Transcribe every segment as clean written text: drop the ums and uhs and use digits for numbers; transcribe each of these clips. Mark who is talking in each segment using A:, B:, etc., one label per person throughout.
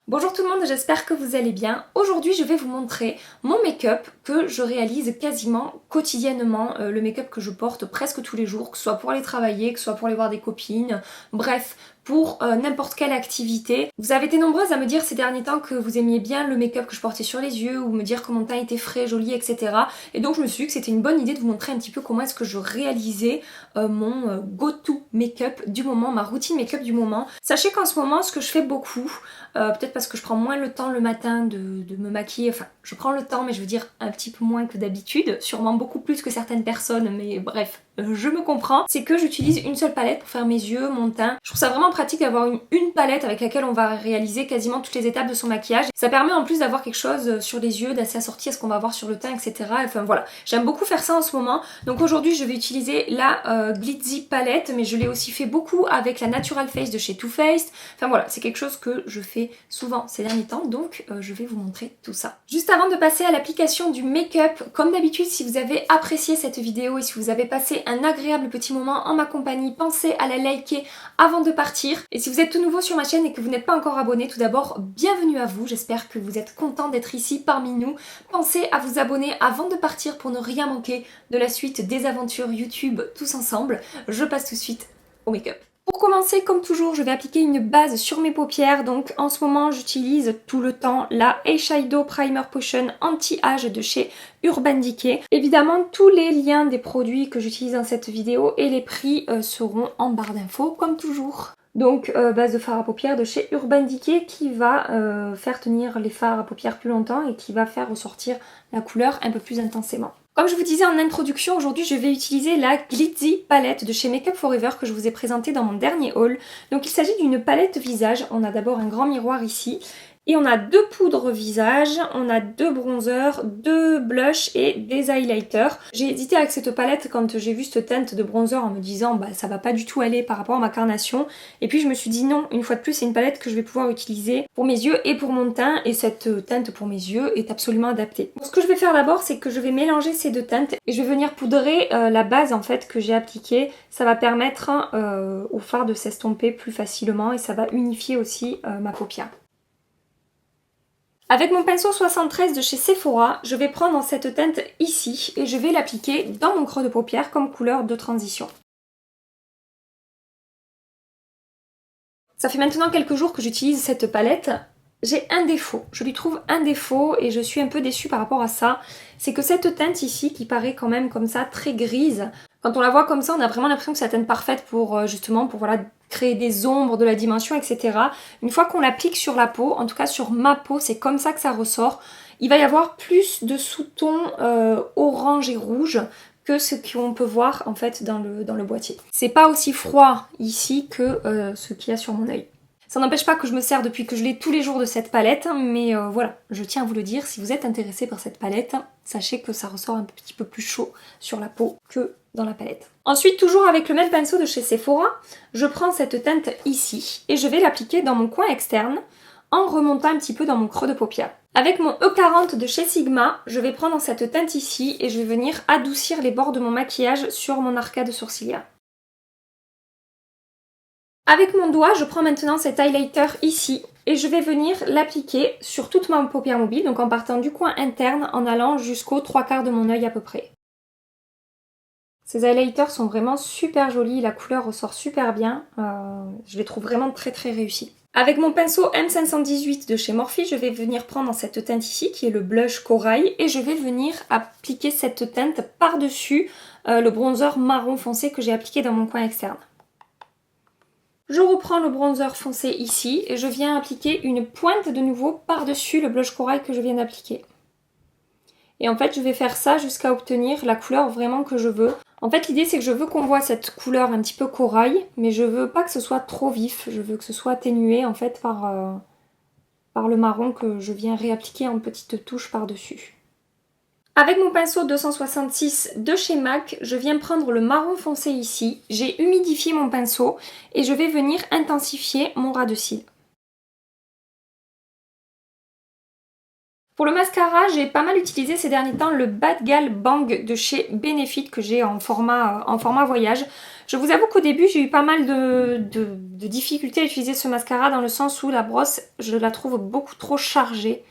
A: Bonjour tout le monde, j'espère que vous allez bien. Aujourd'hui je vais vous montrer mon make-up que je réalise quasiment quotidiennement, le make-up que je porte presque tous les jours, que ce soit pour aller travailler, que ce soit pour aller voir des copines, bref, pour n'importe quelle activité. Vous avez été nombreuses à me dire ces derniers temps que vous aimiez bien le make-up que je portais sur les yeux ou me dire que mon teint était frais, joli, etc. Et donc je me suis dit que c'était une bonne idée de vous montrer un petit peu comment est-ce que je réalisais mon go-to make-up du moment, ma routine make-up du moment. Sachez qu'en ce moment, ce que je fais beaucoup, peut-être parce que je prends moins le temps le matin de me maquiller, enfin je prends le temps mais je veux dire un petit peu moins que d'habitude, sûrement beaucoup plus que certaines personnes mais bref, je me comprends, c'est que j'utilise une seule palette pour faire mes yeux, mon teint. Je trouve ça vraiment pratique d'avoir une palette avec laquelle on va réaliser quasiment toutes les étapes de son maquillage. Ça permet en plus d'avoir quelque chose sur les yeux, d'assez assorti à ce qu'on va avoir sur le teint, etc. Enfin voilà, j'aime beaucoup faire ça en ce moment. Donc aujourd'hui je vais utiliser la Glitzy palette, mais je l'ai aussi fait beaucoup avec la Natural Face de chez Too Faced. Enfin voilà, c'est quelque chose que je fais souvent ces derniers temps, donc je vais vous montrer tout ça. Juste avant de passer à l'application du make-up, comme d'habitude, si vous avez apprécié cette vidéo et si vous avez passé un agréable petit moment en ma compagnie, pensez à la liker avant de partir. Et si vous êtes tout nouveau sur ma chaîne et que vous n'êtes pas encore abonné, tout d'abord, bienvenue à vous. J'espère que vous êtes content d'être ici parmi nous. Pensez à vous abonner avant de partir pour ne rien manquer de la suite des aventures YouTube tous ensemble. Je passe tout de suite au make-up. Pour commencer, comme toujours, je vais appliquer une base sur mes paupières. Donc en ce moment, j'utilise tout le temps la Eyeshadow Primer Potion Anti-Âge de chez Urban Decay. Évidemment, tous les liens des produits que j'utilise dans cette vidéo et les prix seront en barre d'infos, comme toujours. Donc base de fard à paupières de chez Urban Decay qui va faire tenir les fards à paupières plus longtemps et qui va faire ressortir la couleur un peu plus intensément. Comme je vous disais en introduction, aujourd'hui je vais utiliser la Glitzy palette de chez Makeup Forever que je vous ai présentée dans mon dernier haul. Donc il s'agit d'une palette visage. On a d'abord un grand miroir ici. Et on a deux poudres visage, on a deux bronzers, deux blushs et des highlighters. J'ai hésité avec cette palette quand j'ai vu cette teinte de bronzer en me disant bah ça va pas du tout aller par rapport à ma carnation. Et puis je me suis dit non, une fois de plus c'est une palette que je vais pouvoir utiliser pour mes yeux et pour mon teint. Et cette teinte pour mes yeux est absolument adaptée. Donc, ce que je vais faire d'abord c'est que je vais mélanger ces deux teintes et je vais venir poudrer la base en fait que j'ai appliquée. Ça va permettre au fard de s'estomper plus facilement et ça va unifier aussi ma paupière. Avec mon pinceau 73 de chez Sephora, je vais prendre cette teinte ici et je vais l'appliquer dans mon creux de paupière comme couleur de transition. Ça fait maintenant quelques jours que j'utilise cette palette. J'ai un défaut, je lui trouve un défaut et je suis un peu déçue par rapport à ça. C'est que cette teinte ici qui paraît quand même comme ça très grise, quand on la voit comme ça on a vraiment l'impression que c'est la teinte parfaite pour justement pour voilà créer des ombres, de la dimension, etc. Une fois qu'on l'applique sur la peau, en tout cas sur ma peau, c'est comme ça que ça ressort. Il va y avoir plus de sous-tons orange et rouge que ce qu'on peut voir en fait dans le boîtier. C'est pas aussi froid ici que ce qu'il y a sur mon œil. Ça n'empêche pas que je me sers depuis que je l'ai tous les jours de cette palette, mais voilà, je tiens à vous le dire, si vous êtes intéressé par cette palette, sachez que ça ressort un petit peu plus chaud sur la peau que dans la palette. Ensuite, toujours avec le même pinceau de chez Sephora, je prends cette teinte ici et je vais l'appliquer dans mon coin externe en remontant un petit peu dans mon creux de paupière. Avec mon E40 de chez Sigma, je vais prendre cette teinte ici et je vais venir adoucir les bords de mon maquillage sur mon arcade sourcilière. Avec mon doigt, je prends maintenant cet highlighter ici et je vais venir l'appliquer sur toute ma paupière mobile, donc en partant du coin interne en allant jusqu'aux 3/4 de mon œil à peu près. Ces highlighters sont vraiment super jolis, la couleur ressort super bien, je les trouve vraiment très réussis. Avec mon pinceau M518 de chez Morphe, je vais venir prendre cette teinte ici qui est le blush corail et je vais venir appliquer cette teinte par-dessus le bronzer marron foncé que j'ai appliqué dans mon coin externe. Je reprends le bronzer foncé ici et je viens appliquer une pointe de nouveau par-dessus le blush corail que je viens d'appliquer. Et en fait, je vais faire ça jusqu'à obtenir la couleur vraiment que je veux. En fait, l'idée c'est que je veux qu'on voit cette couleur un petit peu corail, mais je veux pas que ce soit trop vif. Je veux que ce soit atténué en fait par le marron que je viens réappliquer en petites touches par-dessus. Avec mon pinceau 266 de chez MAC, je viens prendre le marron foncé ici. J'ai humidifié mon pinceau et je vais venir intensifier mon ras de cils. Pour le mascara, j'ai pas mal utilisé ces derniers temps le Bad Gal Bang de chez Benefit que j'ai en format voyage. Je vous avoue qu'au début j'ai eu pas mal de difficultés à utiliser ce mascara dans le sens où la brosse, je la trouve beaucoup trop chargée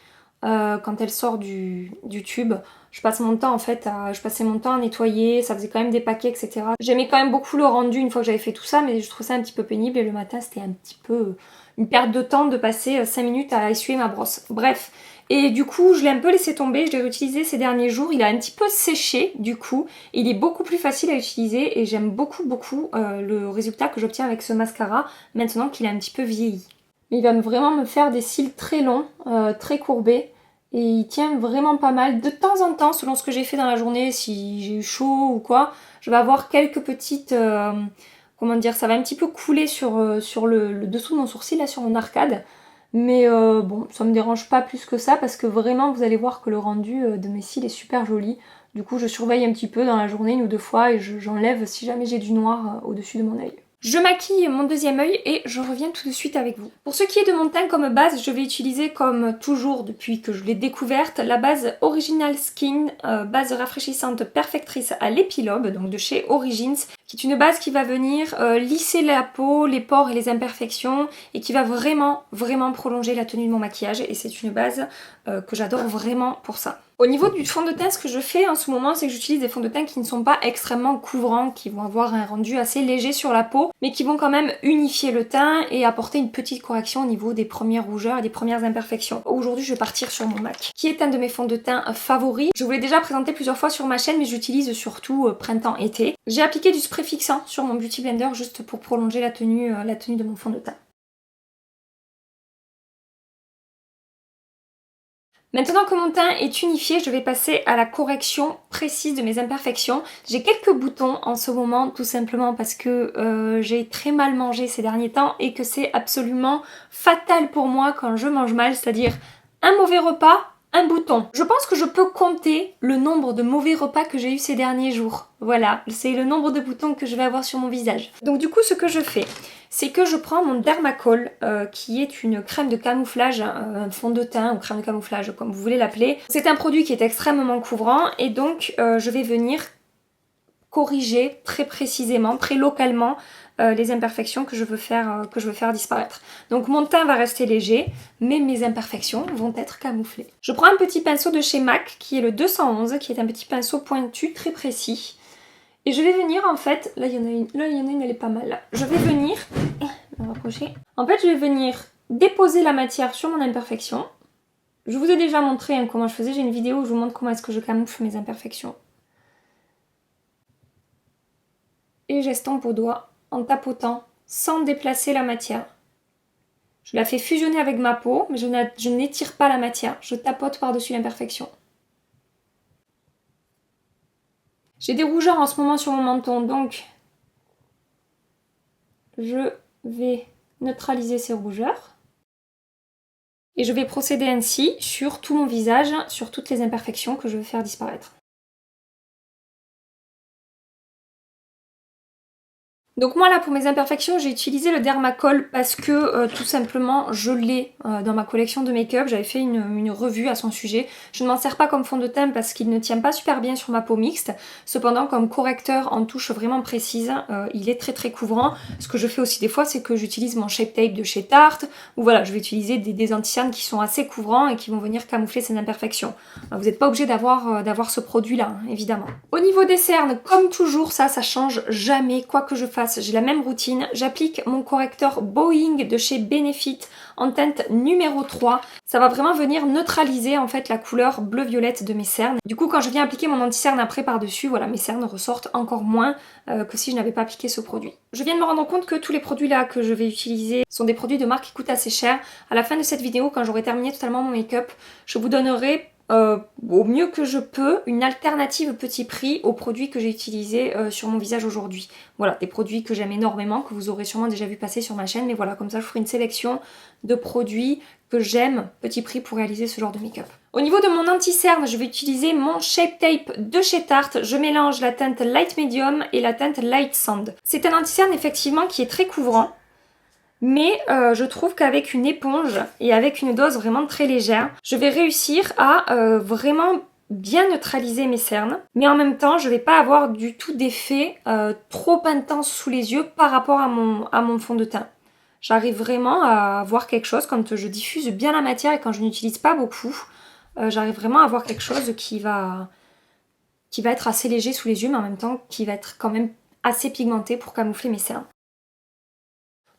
A: quand elle sort du tube. Je passe mon temps en fait je passais mon temps à nettoyer, ça faisait quand même des paquets, etc. J'aimais quand même beaucoup le rendu une fois que j'avais fait tout ça, mais je trouvais ça un petit peu pénible et le matin c'était un petit peu une perte de temps de passer 5 minutes à essuyer ma brosse. Bref. Et du coup, je l'ai un peu laissé tomber, je l'ai réutilisé ces derniers jours, il a un petit peu séché du coup, il est beaucoup plus facile à utiliser et j'aime beaucoup le résultat que j'obtiens avec ce mascara maintenant qu'il a un petit peu vieilli. Il va vraiment me faire des cils très longs, très courbés et il tient vraiment pas mal. De temps en temps, selon ce que j'ai fait dans la journée, si j'ai eu chaud ou quoi, je vais avoir quelques petites... comment dire, ça va un petit peu couler sur le dessous de mon sourcil, là sur mon arcade. Mais bon, ça me dérange pas plus que ça parce que vraiment vous allez voir que le rendu de mes cils est super joli. Du coup je surveille un petit peu dans la journée une ou deux fois et j'enlève si jamais j'ai du noir au-dessus de mon œil. Je maquille mon deuxième œil et je reviens tout de suite avec vous. Pour ce qui est de mon teint comme base, je vais utiliser comme toujours depuis que je l'ai découverte la base Original Skin, base rafraîchissante perfectrice à l'épilobe, donc de chez Origins, qui est une base qui va venir lisser la peau, les pores et les imperfections et qui va vraiment prolonger la tenue de mon maquillage et c'est une base que j'adore vraiment pour ça. Au niveau du fond de teint, ce que je fais en ce moment, c'est que j'utilise des fonds de teint qui ne sont pas extrêmement couvrants, qui vont avoir un rendu assez léger sur la peau, mais qui vont quand même unifier le teint et apporter une petite correction au niveau des premières rougeurs et des premières imperfections. Aujourd'hui, je vais partir sur mon MAC, qui est un de mes fonds de teint favoris. Je vous l'ai déjà présenté plusieurs fois sur ma chaîne, mais j'utilise surtout printemps-été. J'ai appliqué du spray fixant sur mon Beauty Blender juste pour prolonger la tenue de mon fond de teint. Maintenant que mon teint est unifié, je vais passer à la correction précise de mes imperfections. J'ai quelques boutons en ce moment, tout simplement parce que j'ai très mal mangé ces derniers temps et que c'est absolument fatal pour moi quand je mange mal, c'est-à-dire un mauvais repas, un bouton. Je pense que je peux compter le nombre de mauvais repas que j'ai eu ces derniers jours. Voilà, c'est le nombre de boutons que je vais avoir sur mon visage. Donc du coup, ce que je fais, c'est que je prends mon Dermacol, qui est une crème de camouflage, un fond de teint ou crème de camouflage, comme vous voulez l'appeler. C'est un produit qui est extrêmement couvrant et donc je vais venir corriger très précisément, très localement les imperfections que je veux faire disparaître. Donc mon teint va rester léger, mais mes imperfections vont être camouflées. Je prends un petit pinceau de chez MAC, qui est le 211, qui est un petit pinceau pointu, très précis. Et je vais venir en fait, là il y en a une, elle est pas mal là. Je vais venir, on va rapprocher. En fait je vais venir déposer la matière sur mon imperfection. Je vous ai déjà montré comment je faisais, j'ai une vidéo où je vous montre comment est-ce que je camoufle mes imperfections. Et j'estompe au doigt en tapotant sans déplacer la matière. Je la fais fusionner avec ma peau, mais je n'étire pas la matière, je tapote par-dessus l'imperfection. J'ai des rougeurs en ce moment sur mon menton, donc je vais neutraliser ces rougeurs. Et je vais procéder ainsi sur tout mon visage, sur toutes les imperfections que je veux faire disparaître. Donc moi là pour mes imperfections j'ai utilisé le Dermacol parce que tout simplement je l'ai dans ma collection de make-up, j'avais fait une revue à son sujet. Je ne m'en sers pas comme fond de teint parce qu'il ne tient pas super bien sur ma peau mixte. Cependant comme correcteur en touche vraiment précise, il est très couvrant. Ce que je fais aussi des fois c'est que j'utilise mon Shape Tape de chez Tarte ou voilà je vais utiliser des anti-cernes qui sont assez couvrants et qui vont venir camoufler ces imperfections. Vous n'êtes pas obligé d'avoir ce produit là évidemment. Au niveau des cernes comme toujours ça change jamais quoi que je fasse. J'ai la même routine, j'applique mon correcteur Boeing de chez Benefit en teinte numéro 3. Ça va vraiment venir neutraliser en fait la couleur bleu-violette de mes cernes. Du coup quand je viens appliquer mon anti-cerne après par-dessus, voilà mes cernes ressortent encore moins que si je n'avais pas appliqué ce produit. Je viens de me rendre compte que tous les produits là que je vais utiliser sont des produits de marque qui coûtent assez cher. À la fin de cette vidéo, quand j'aurai terminé totalement mon make-up, je vous donnerai au mieux que je peux une alternative petit prix aux produits que j'ai utilisés sur mon visage aujourd'hui. Voilà, des produits que j'aime énormément, que vous aurez sûrement déjà vu passer sur ma chaîne, mais voilà, comme ça je ferai une sélection de produits que j'aime petit prix pour réaliser ce genre de make-up. Au niveau de mon anti-cerne, je vais utiliser mon Shape Tape de chez Tarte. Je mélange la teinte Light Medium et la teinte Light Sand. C'est un anti-cerne effectivement qui est très couvrant. Mais je trouve qu'avec une éponge et avec une dose vraiment très légère, je vais réussir à vraiment bien neutraliser mes cernes, mais en même temps je vais pas avoir du tout d'effet trop intense sous les yeux par rapport à mon fond de teint. J'arrive vraiment à avoir quelque chose quand je diffuse bien la matière et quand je n'utilise pas beaucoup. J'arrive vraiment à avoir quelque chose qui va être assez léger sous les yeux, mais en même temps qui va être quand même assez pigmenté pour camoufler mes cernes.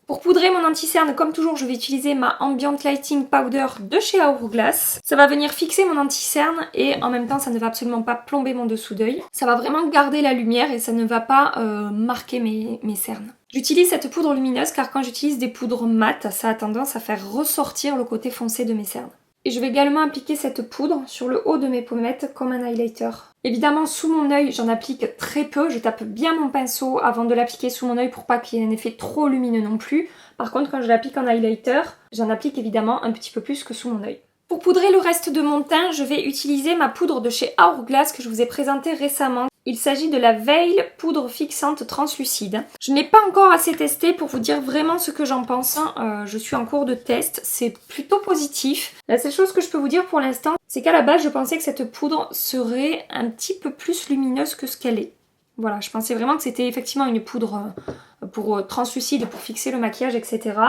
A: Pour poudrer mon anti-cerne, comme toujours, je vais utiliser ma Ambient Lighting Powder de chez Hourglass. Ça va venir fixer mon anti-cerne et en même temps, ça ne va absolument pas plomber mon dessous d'œil. Ça va vraiment garder la lumière et ça ne va pas marquer mes cernes. J'utilise cette poudre lumineuse car quand j'utilise des poudres mates, ça a tendance à faire ressortir le côté foncé de mes cernes. Et je vais également appliquer cette poudre sur le haut de mes pommettes comme un highlighter. Évidemment, sous mon œil, j'en applique très peu. Je tape bien mon pinceau avant de l'appliquer sous mon œil pour pas qu'il y ait un effet trop lumineux non plus. Par contre, quand je l'applique en highlighter, j'en applique évidemment un petit peu plus que sous mon œil. Pour poudrer le reste de mon teint, je vais utiliser ma poudre de chez Hourglass que je vous ai présentée récemment. Il s'agit de la Veil poudre fixante translucide. Je n'ai pas encore assez testé pour vous dire vraiment ce que j'en pense. Je suis en cours de test, c'est plutôt positif. La seule chose que je peux vous dire pour l'instant, c'est qu'à la base, je pensais que cette poudre serait un petit peu plus lumineuse que ce qu'elle est. Voilà, je pensais vraiment que c'était effectivement une poudre pour translucide, pour fixer le maquillage, etc.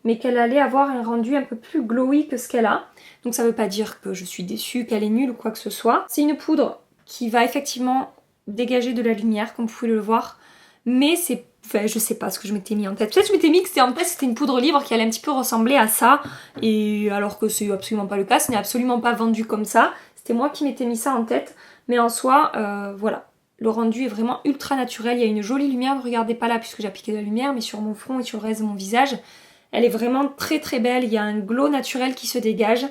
A: Mais qu'elle allait avoir un rendu un peu plus glowy que ce qu'elle a. Donc ça ne veut pas dire que je suis déçue, qu'elle est nulle ou quoi que ce soit. C'est une poudre qui va effectivement dégager de la lumière, comme vous pouvez le voir. Mais c'est... Enfin, je sais pas ce que je m'étais mis en tête. Peut-être que je m'étais mis que c'était une poudre libre qui allait un petit peu ressembler à ça. Et alors que c'est absolument pas le cas, ce n'est absolument pas vendu comme ça. C'était moi qui m'étais mis ça en tête. Mais en soi, voilà. Le rendu est vraiment ultra naturel. Il y a une jolie lumière, ne regardez pas là puisque j'ai appliqué de la lumière, mais sur mon front et sur le reste de mon visage. Elle est vraiment très très belle. Il y a un glow naturel qui se dégage.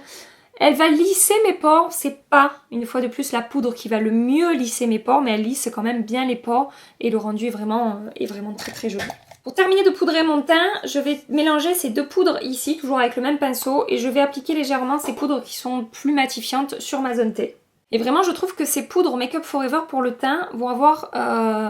A: Elle va lisser mes pores, c'est pas, une fois de plus, la poudre qui va le mieux lisser mes pores, mais elle lisse quand même bien les pores et le rendu est vraiment très très joli. Pour terminer de poudrer mon teint, je vais mélanger ces deux poudres ici, toujours avec le même pinceau, et je vais appliquer légèrement ces poudres qui sont plus matifiantes sur ma zone T. Et vraiment, je trouve que ces poudres Make Up Forever pour le teint vont avoir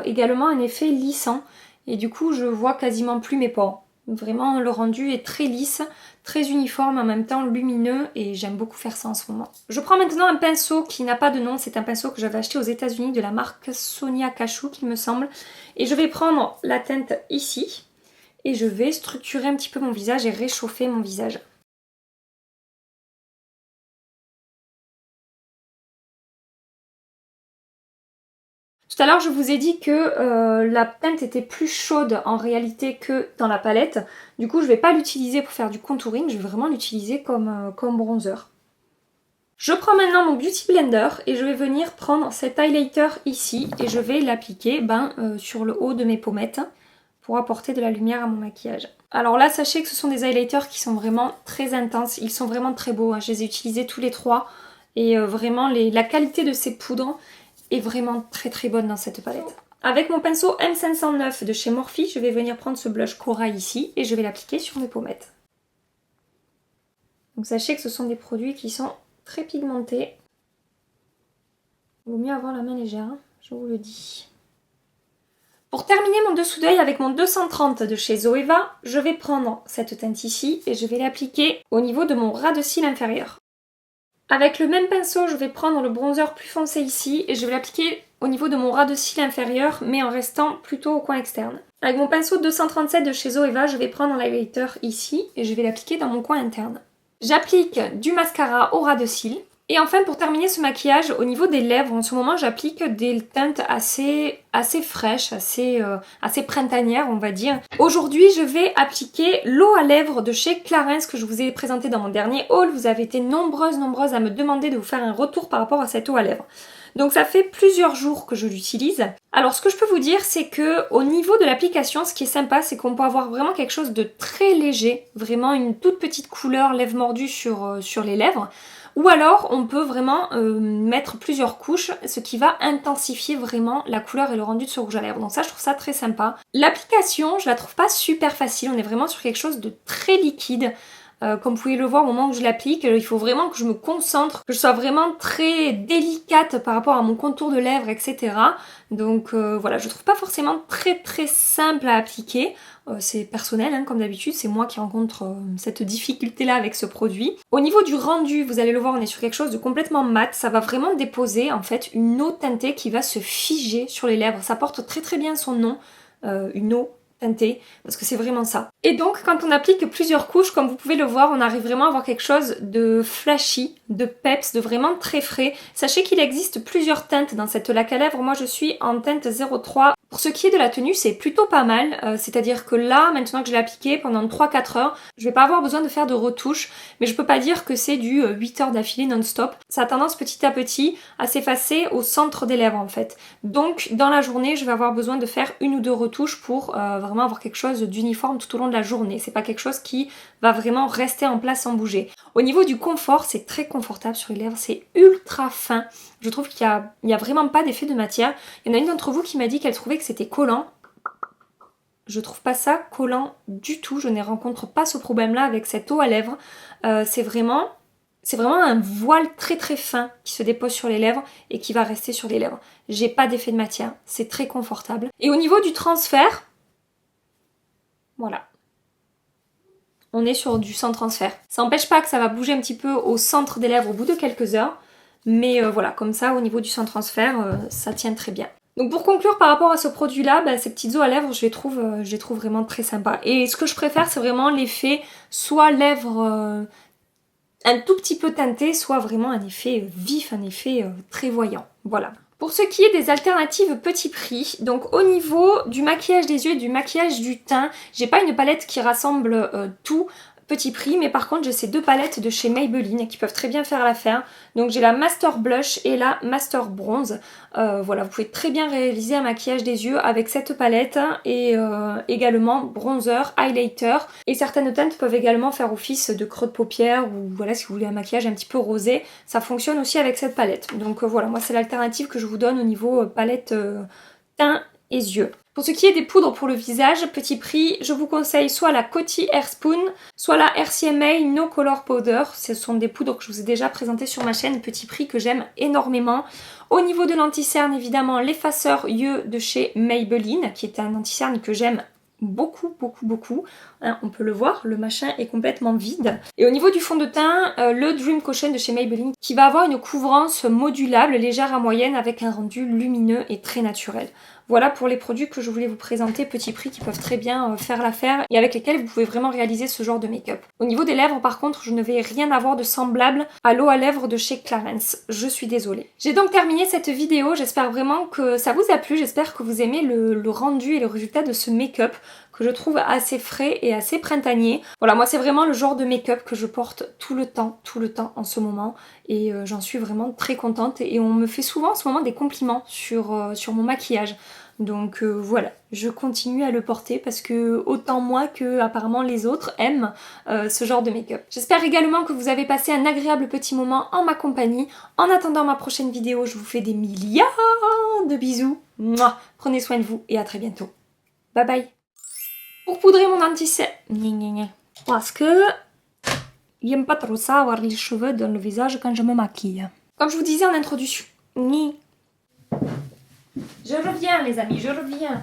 A: également un effet lissant, et du coup, je vois quasiment plus mes pores. Vraiment, le rendu est très lisse, très uniforme, en même temps lumineux et j'aime beaucoup faire ça en ce moment. Je prends maintenant un pinceau qui n'a pas de nom, c'est un pinceau que j'avais acheté aux États-Unis de la marque Sonia Kashuk, il me semble. Et je vais prendre la teinte ici et je vais structurer un petit peu mon visage et réchauffer mon visage. Tout à l'heure, je vous ai dit que la teinte était plus chaude en réalité que dans la palette. Du coup, je ne vais pas l'utiliser pour faire du contouring, je vais vraiment l'utiliser comme bronzer. Je prends maintenant mon Beauty Blender et je vais venir prendre cet highlighter ici et je vais l'appliquer sur le haut de mes pommettes pour apporter de la lumière à mon maquillage. Alors là, sachez que ce sont des highlighters qui sont vraiment très intenses, ils sont vraiment très beaux, hein. Je les ai utilisés tous les trois et vraiment la qualité de ces poudres est vraiment très très bonne dans cette palette. Avec mon pinceau M509 de chez Morphe, je vais venir prendre ce blush corail ici et je vais l'appliquer sur mes pommettes. Donc sachez que ce sont des produits qui sont très pigmentés. Il vaut mieux avoir la main légère, hein, je vous le dis. Pour terminer mon dessous d'œil avec mon 230 de chez Zoeva, je vais prendre cette teinte ici et je vais l'appliquer au niveau de mon ras de cils inférieur. Avec le même pinceau, je vais prendre le bronzer plus foncé ici et je vais l'appliquer au niveau de mon ras de cils inférieur, mais en restant plutôt au coin externe. Avec mon pinceau 237 de chez Zoeva, je vais prendre l'highlighter ici et je vais l'appliquer dans mon coin interne. J'applique du mascara au ras de cils. Et enfin, pour terminer ce maquillage, au niveau des lèvres, en ce moment, j'applique des teintes assez fraîches, assez printanières, on va dire. Aujourd'hui, je vais appliquer l'eau à lèvres de chez Clarins que je vous ai présenté dans mon dernier haul. Vous avez été nombreuses à me demander de vous faire un retour par rapport à cette eau à lèvres. Donc ça fait plusieurs jours que je l'utilise. Alors ce que je peux vous dire, c'est que au niveau de l'application, ce qui est sympa, c'est qu'on peut avoir vraiment quelque chose de très léger, vraiment une toute petite couleur lèvres mordues sur les lèvres. Ou alors on peut vraiment mettre plusieurs couches, ce qui va intensifier vraiment la couleur et le rendu de ce rouge à lèvres. Donc ça, je trouve ça très sympa. L'application, je la trouve pas super facile, on est vraiment sur quelque chose de très liquide. Comme vous pouvez le voir au moment où je l'applique, il faut vraiment que je me concentre, que je sois vraiment très délicate par rapport à mon contour de lèvres, etc. Donc voilà, je trouve pas forcément très simple à appliquer. C'est personnel, hein, comme d'habitude, c'est moi qui rencontre cette difficulté-là avec ce produit. Au niveau du rendu, vous allez le voir, on est sur quelque chose de complètement mat. Ça va vraiment déposer en fait une eau teintée qui va se figer sur les lèvres. Ça porte très bien son nom, une eau teintée, parce que c'est vraiment ça. Et donc quand on applique plusieurs couches, comme vous pouvez le voir, on arrive vraiment à avoir quelque chose de flashy, de peps, de vraiment très frais. Sachez qu'il existe plusieurs teintes dans cette laque à lèvres. Moi je suis en teinte 03. Pour ce qui est de la tenue, c'est plutôt pas mal, c'est-à-dire que là, maintenant que je l'ai appliqué pendant 3-4 heures, je vais pas avoir besoin de faire de retouches, mais je peux pas dire que c'est du 8 heures d'affilée non-stop. Ça a tendance petit à petit à s'effacer au centre des lèvres en fait. Donc dans la journée, je vais avoir besoin de faire 1 ou 2 retouches pour vraiment avoir quelque chose d'uniforme tout au long de la journée. C'est pas quelque chose qui va vraiment rester en place sans bouger. Au niveau du confort, c'est très confortable sur les lèvres, c'est ultra fin. Je trouve qu'il y a vraiment pas d'effet de matière. Il y en a une d'entre vous qui m'a dit qu'elle trouvait que c'était collant. Je trouve pas ça collant du tout. Je ne rencontre pas ce problème-là avec cette eau à lèvres. C'est vraiment un voile très fin qui se dépose sur les lèvres et qui va rester sur les lèvres. J'ai pas d'effet de matière. C'est très confortable. Et au niveau du transfert, voilà. On est sur du sans transfert. Ça n'empêche pas que ça va bouger un petit peu au centre des lèvres au bout de quelques heures. Mais voilà, comme ça, au niveau du sans transfert, ça tient très bien. Donc pour conclure par rapport à ce produit-là, ces petites eaux à lèvres, je les trouve vraiment très sympas. Et ce que je préfère, c'est vraiment l'effet soit lèvres un tout petit peu teintées, soit vraiment un effet vif, un effet très voyant. Voilà. Pour ce qui est des alternatives petit prix, donc au niveau du maquillage des yeux et du maquillage du teint, j'ai pas une palette qui rassemble tout petit prix, mais par contre j'ai ces 2 palettes de chez Maybelline qui peuvent très bien faire l'affaire. Donc j'ai la Master Blush et la Master Bronze. Voilà, vous pouvez très bien réaliser un maquillage des yeux avec cette palette et également bronzer, highlighter. Et certaines teintes peuvent également faire office de creux de paupières ou voilà, si vous voulez un maquillage un petit peu rosé, ça fonctionne aussi avec cette palette. Donc voilà, moi c'est l'alternative que je vous donne au niveau palette teint et yeux. Pour ce qui est des poudres pour le visage, petit prix, je vous conseille soit la Coty Air Spoon, soit la RCMA No Color Powder. Ce sont des poudres que je vous ai déjà présentées sur ma chaîne, petit prix que j'aime énormément. Au niveau de l'anti-cerne, évidemment, l'effaceur yeux de chez Maybelline, qui est un anti-cerne que j'aime beaucoup. Hein, on peut le voir, le machin est complètement vide. Et au niveau du fond de teint, le Dream Caution de chez Maybelline qui va avoir une couvrance modulable, légère à moyenne avec un rendu lumineux et très naturel. Voilà pour les produits que je voulais vous présenter, petit prix, qui peuvent très bien faire l'affaire et avec lesquels vous pouvez vraiment réaliser ce genre de make-up. Au niveau des lèvres, par contre, je ne vais rien avoir de semblable à l'eau à lèvres de chez Clarins. Je suis désolée. J'ai donc terminé cette vidéo, j'espère vraiment que ça vous a plu, j'espère que vous aimez le rendu et le résultat de ce make-up que je trouve assez frais et assez printanier. Voilà, moi c'est vraiment le genre de make-up que je porte tout le temps en ce moment et j'en suis vraiment très contente et on me fait souvent en ce moment des compliments sur mon maquillage. Donc voilà, je continue à le porter parce que autant moi que apparemment les autres aiment ce genre de make-up. J'espère également que vous avez passé un agréable petit moment en ma compagnie. En attendant ma prochaine vidéo, je vous fais des milliards de bisous. Mouah, prenez soin de vous et à très bientôt. Bye bye. Pour poudrer mon anti-cerne, parce que j'aime pas trop ça avoir les cheveux dans le visage quand je me maquille. Comme je vous disais en introduction. Je reviens les amis, je reviens.